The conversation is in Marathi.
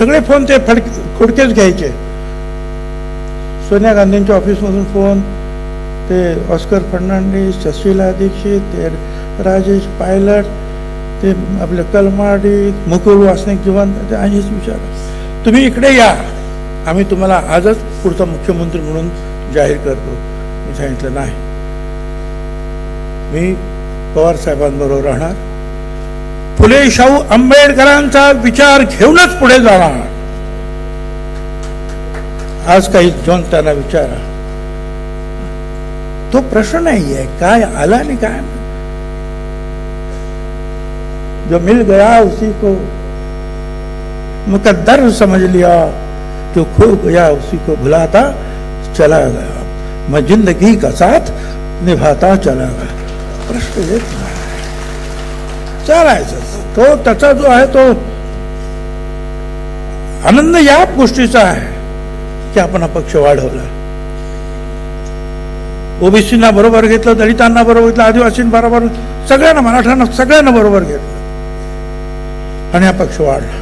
सगळे फोन ते खोडकेच घ्यायचे. सोनिया गांधींच्या ऑफिसमधून फोन, ते ऑस्कर फर्नांडिस, शशिला दीक्षित, ते राजेश पायलट, ते आपले कलमाडी, मुकुल वासनिक जिवंत, ते आणिच विचार तुम्ही इकडे या, आम्ही तुम्हाला आजच पुढचा मुख्यमंत्री म्हणून जाहीर करतो. मी सांगितलं नाही, मी पवार साहेबांबरोबर राहणार, फुले शाहू आंबेडकरांचा विचार घेऊनच पुढे जाणार. आज काही जाऊन त्यांना विचारा, तो प्रश्न नाही आहे काय आला आणि काय. जो मिल गया उसी को मुकद्दर समझ लिया, जो खो गया उसी को भुलाता चला गया, मैं जिंदगी का साथ निभाता चला गया. प्रश्न येत नाही, चालायचं. तो त्याचा जो आहे तो आनंद या गोष्टीचा आहे की आपण हा पक्ष वाढवला, ओबीसींना बरोबर घेतलं, दलितांना बरोबर घेतलं, आदिवासींना बरोबर, सगळ्यांना, मराठ्यांना, सगळ्यांना बरोबर घेतलं आणि हा पक्ष वाढला.